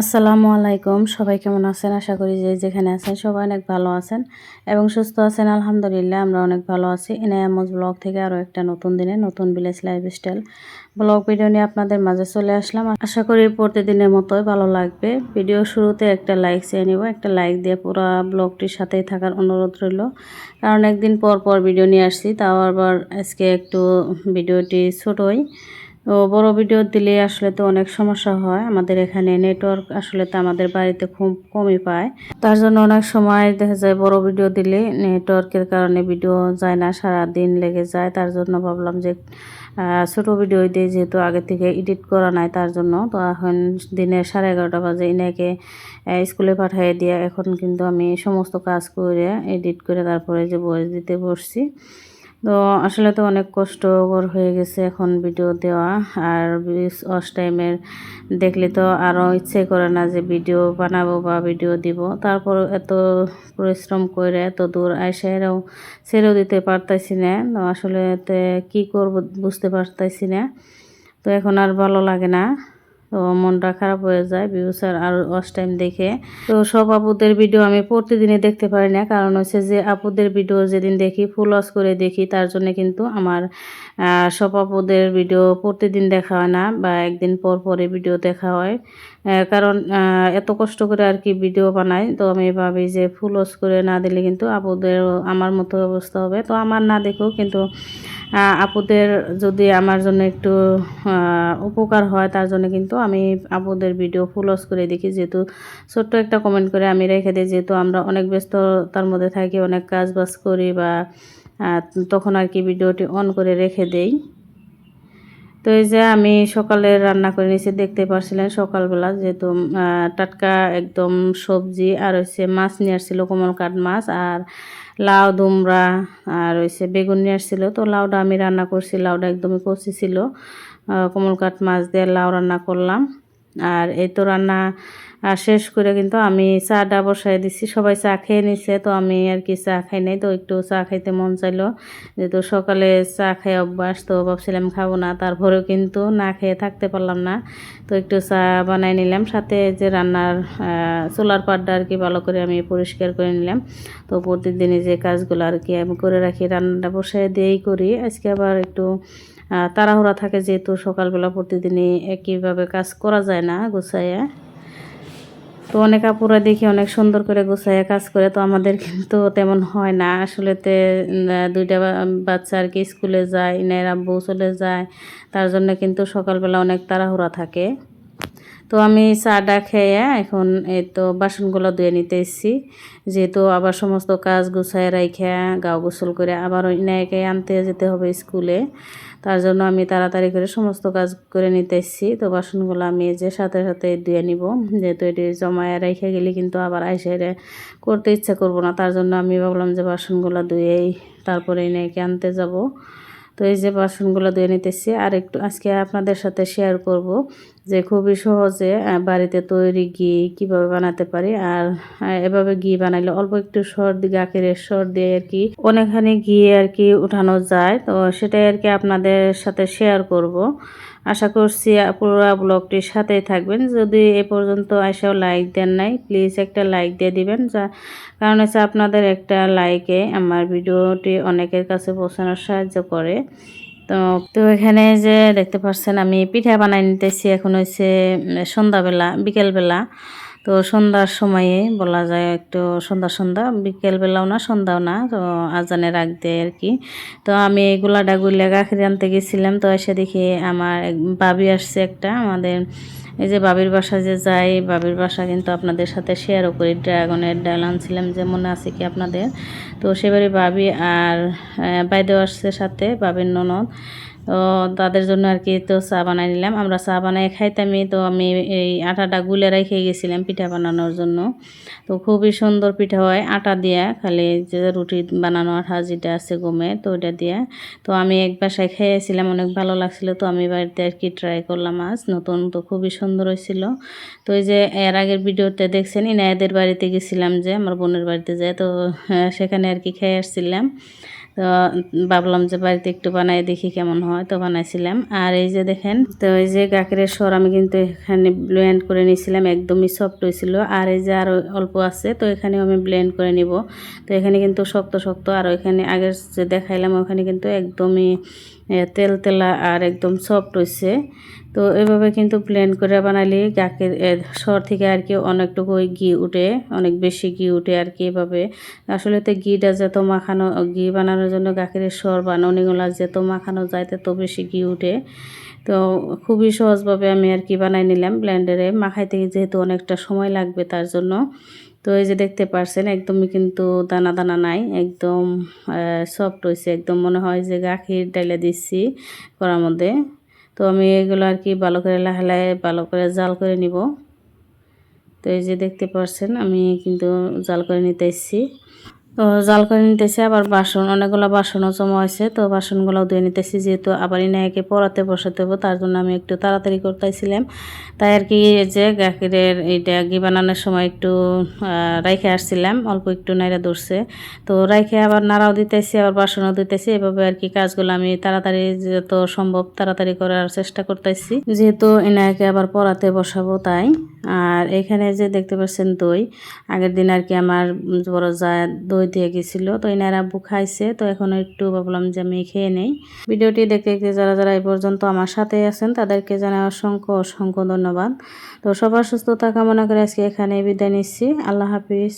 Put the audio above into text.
আসসালামু আলাইকুম, সবাই কেমন আছেন? আশা করি যে যেখানে আছেন সবাই অনেক ভালো আছেন এবং সুস্থ আছেন। আলহামদুলিল্লাহ আমরা অনেক ভালো আছি। এনায়ামুজ ব্লগ থেকে আরও একটা নতুন দিনে নতুন ভিলেজ লাইফস্টাইল ব্লগ ভিডিও নিয়ে আপনাদের মাঝে চলে আসলাম। আশা করি প্রতিদিনের মতোই ভালো লাগবে। ভিডিও শুরুতে একটা লাইক চেয়ে নিব, একটা লাইক দিয়ে পুরো ব্লগটির সাথেই থাকার অনুরোধ রইল। কারণ একদিন পর পর ভিডিও নিয়ে আসছি, তাও আবার আজকে একটু ভিডিওটি ছোটই। তো বড় ভিডিও দিলে আসলে তো অনেক সমস্যা হয়। আমাদের এখানে নেটওয়ার্ক আসলে তো আমাদের বাড়িতে খুব কমই পায়। তার জন্য অনেক সময় দেখা যায় বড় ভিডিও দিলে নেটওয়ার্কের কারণে ভিডিও যায় না, সারা দিন লেগে যায়। তার জন্য ভাবলাম যে ছোট ভিডিও দিয়ে, যেহেতু আগে থেকে এডিট করা নাই তার জন্য। তো এখন দিনের 11:30 বাজে, ইনাকে স্কুলে পাঠিয়ে দিয়ে এখন কিন্তু আমি সমস্ত কাজ করে এডিট করে তারপরে যে ভয়েস দিতে বসছি। তো আসলে তো অনেক কষ্টকর হয়ে গেছে এখন ভিডিও দেওয়া। আর ওয়াচ টাইমের দেখলে তো আরও ইচ্ছে করে না যে ভিডিও বানাবো বা ভিডিও দিব। তারপর এত পরিশ্রম করে এত দূর আইসাও ছেড়েও দিতে পারতাইছি না। তো আসলে কি করব বুঝতে পারতাইছি না। তো এখন আর ভালো লাগে না, তো মনটা খারাপ হয়ে যায় ভিউজ আর ওয়াচ টাইম দেখে। তো সব আপুদের ভিডিও আমি প্রতিদিনই দেখতে পারি না, কারণ হচ্ছে যে আপুদের ভিডিও যেদিন দেখি ফুল ওয়াচ করে দেখি, তার জন্য কিন্তু আমার সব আপুদের ভিডিও প্রতিদিন দেখা হয় না, বা একদিন পর পরে ভিডিও দেখা হয়। কারণ এত কষ্ট করে আর কি ভিডিও বানাই, তো আমি ভাবি যে ফুল ওয়াচ করে না দিলে কিন্তু আপুদের আমার মতো অবস্থা হবে। তো আমার না দেখেও কিন্তু আপুদের যদি আমার জন্য একটু উপকার হয়, তার জন্য কিন্তু আমি আপুদের ভিডিও ফুল ওয়াচ করে দেখি। যেহেতু ছোট্ট একটা কমেন্ট করে আমি রেখে দিই, যেহেতু আমরা অনেক ব্যস্ততার মধ্যে থাকি, অনেক কাজ বাজ করি, বা তখন আর কি ভিডিওটি অন করে রেখে দেই। তো এই যে আমি সকালে রান্না করে নিয়েছি, দেখতে পারছিলেন সকালবেলা, যেহেতু টাটকা একদম সবজি আর হচ্ছে মাছ নিয়ে আসছিল, কমলকাট মাছ আর লাউ দুমড়া আর হচ্ছে বেগুন নিয়ে আসছিল। তো লাউটা আমি রান্না করছি, লাউটা একদমই কচি ছিল। কমলকাট মাছ দিয়ে লাউ রান্না করলাম। আর এই তো রান্না শেষ করে কিন্তু আমি চাটা বসাই দিচ্ছি। সবাই চা খেয়ে নিছে, তো আমি আর কি চা খাই নাই। তো একটু চা খাইতে মন চাইলো, যেহেতু সকালে চা খেয়ে অভ্যাস, তো ভাবছিলাম খাবো না, তারপরেও কিন্তু না খেয়ে থাকতে পারলাম না। তো একটু চা বানাই নিলাম, সাথে যে রান্নার চুলার পাড়টা আর কি ভালো করে আমি পরিষ্কার করে নিলাম। তো প্রতিদিনই যে কাজগুলো আর কি আমি করে রাখি, রান্নাটা বসাই দিয়েই করি। আজকে আবার একটু তাড়াহুড়া থাকে, যেহেতু সকালবেলা প্রতিদিনই একইভাবে কাজ করা যায় না গুছাইয়া। তো অনেক আপুরা দেখি অনেক সুন্দর করে গুছাইয়া কাজ করে, তো আমাদের কিন্তু তেমন হয় না আসলে। দুইটা বাচ্চা আর কি স্কুলে যায়, ইনার আব্বু চলে যায়, তার জন্য কিন্তু সকালবেলা অনেক তাড়াহুড়া থাকে। তো আমি চাটা খেয়ে এখন এই তো বাসনগুলো ধুয়ে নিতে এসেছি, যেহেতু আবার সমস্ত কাজ গুছায় রাইখা গাও গোসল করে আবার ইনায়কে আনতে যেতে হবে স্কুলে। তার জন্য আমি তাড়াতাড়ি করে সমস্ত কাজ করে নিতে এসেছি। তো বাসনগুলো আমি যে সাথে সাথে ধুয়ে নিব, যেহেতু এটি জমায় রেখে গেলে কিন্তু আবার আইসে করতে ইচ্ছা করবো না। তার জন্য আমি ভাবলাম যে বাসনগুলো ধুয়েই তারপরে ইনায়কে আনতে যাব। তো এই যে বাসনগুলো ধুয়ে নিতেছি, আর একটু আজকে আপনাদের সাথে শেয়ার করব যে খুবই সহজে বাড়িতে তৈরি ঘি কিভাবে বানাতে পারি। আর এভাবে ঘি বানাইলে অল্প একটু গাখীরের সর দিয়ে আর কি অনেকখানি ঘি আর কি উঠানো যায়। তো সেটাই আর কি আপনাদের সাথে শেয়ার করব। আশা করছি পুরো ব্লগটির সাথেই থাকবেন। যদি এ পর্যন্ত এসেও লাইক দেন নাই, প্লিজ একটা লাইক দিয়ে দিবেন, কারণ হচ্ছে আপনাদের একটা লাইকে আমার ভিডিওটি অনেকের কাছে পৌঁছানোর সাহায্য করে। তো তো এখানে যে দেখতে পাচ্ছেন আমি পিঠা বানাই নিতেছি। এখন হচ্ছে সন্ধ্যাবেলা, বিকেলবেলা। তো সন্ধ্যার সময়ে বলা যায়, একটু সন্ধ্যা সন্ধ্যা, বিকেলবেলাও না সন্ধ্যাও না, তো আজানের আগ দিয়ে আর কি। তো আমি এগুলা গুলে গাখীর আনতে গেছিলাম, তো এসে দেখি আমার ভাবি আসছে একটা। আমাদের এই যে বাবির বাসা যে যাই, বাবির বাসা কিন্তু আপনাদের সাথে শেয়ারও করি। ড্রাগনের ডাল আনছিলাম, যে মনে আছে কি আপনাদের? তো সেবারে ভাবি আর বাইদেও আসছে সাথে, বাবির ননদ। তো তাদের জন্য আর কি তো চা বানাই নিলাম। আমরা চা বানাই খাইতামই, তো আমি এই আটাটা গুলে রেখে গেছিলাম পিঠা বানানোর জন্য। তো খুবই সুন্দর পিঠা হয় আটা দিয়া, খালি যে রুটি বানানো আটা যেটা আছে গমে, তো ওইটা দিয়া। তো আমি এক বাসায় খেয়েছিলাম, অনেক ভালো লাগছিল। তো আমি বাড়িতে আর কি ট্রাই করলাম আজ নতুন, তো খুবই সুন্দর হয়েছিল। তো এই যে এর আগের ভিডিওতে দেখছেন ইনায়াদের বাড়িতে গেছিলাম, যে আমার বোনের বাড়িতে যায়, তো সেখানে আর কি খেয়ে আসছিলাম। তো ভাবলাম যে বাড়িতে একটু বানাই দেখি কেমন হয়, তো বানাইছিলাম। আর এই যে দেখেন, তো এই যে গাখীরের সর আমি কিন্তু এখানে ব্লেন্ড করে নিয়েছিলাম, একদমই সফট হয়েছিল। আর এই যে আরও অল্প আছে, তো এখানেও আমি ব্লেন্ড করে নিব। তো এখানে কিন্তু শক্ত শক্ত, আর ওইখানে আগের যে দেখাইলাম ওখানে কিন্তু একদমই তেল তেলা আর একদম সফট হয়েছে। তো এভাবে কিন্তু ব্লেন্ড করে বানালে গাখীর সর থেকে আর কি অনেকটুকু ঘি উঠে, অনেক বেশি ঘি উঠে আর কি। এভাবে আসলে তো ঘিটা যত মাখানো, ঘি বানানোর জন্য গাখীরের সর বা ননিগুলা যত মাখানো যায় তত বেশি ঘি উঠে। তো খুবই সহজভাবে আমি আর কি বানাই নিলাম ব্লেন্ডারে। মাখাইতে যেহেতু অনেকটা সময় লাগবে তার জন্য। তো এই যে দেখতে পারছেন একদমই কিন্তু দানা দানা নাই, একদম সফট হয়েছে, একদম মনে হয় যে গাখীর ডাইলা দিচ্ছি করার মধ্যে। তো আমি এগুলো আর কি ভালো করে লাহে লাহে ভালো করে জাল করে নিব। তো এই যে দেখতে পাচ্ছেন আমি কিন্তু জাল করে নিতেছি। তো জাল করে নিতেছি, আবার বাসন অনেকগুলো বাসনও জমা হয়েছে, তো বাসনগুলো ধুয়ে নিতেছি, যেহেতু আবার ইনাকে পড়াতে বসাতে হবে তার জন্য আমি একটু তাড়াতাড়ি করতেছিলাম। তাই আর কি যে গাখীরের এইটা ঘি বানানোর সময় একটু রাইখে আসছিলাম, অল্প একটু নাড়া ধরছে। তো রাইখে আবার নাড়াও দিতেছি, আবার বাসনও দিতেছি। এভাবে আর কি কাজগুলো আমি তাড়াতাড়ি যত সম্ভব তাড়াতাড়ি করার চেষ্টা করতেছি, যেহেতু এনাকে আবার পড়াতে বসাবো তাই। আর এখানে যে দেখতে পাচ্ছেন দই, আগের দিন আর কি আমার বড় যা দই দিয়ে গেছিলো, তো এনারা আব্বু খাইছে। তো এখন একটু ভাবলাম যে আমি খেয়ে নেই। ভিডিওটি দেখতে দেখতে যারা যারা এই পর্যন্ত আমার সাথে আছেন তাদেরকে জানাই অসংখ্য অসংখ্য ধন্যবাদ। তো সবার সুস্থতা কামনা করে আজকে এখানে বিদায় নিচ্ছি। আল্লাহ হাফিজ।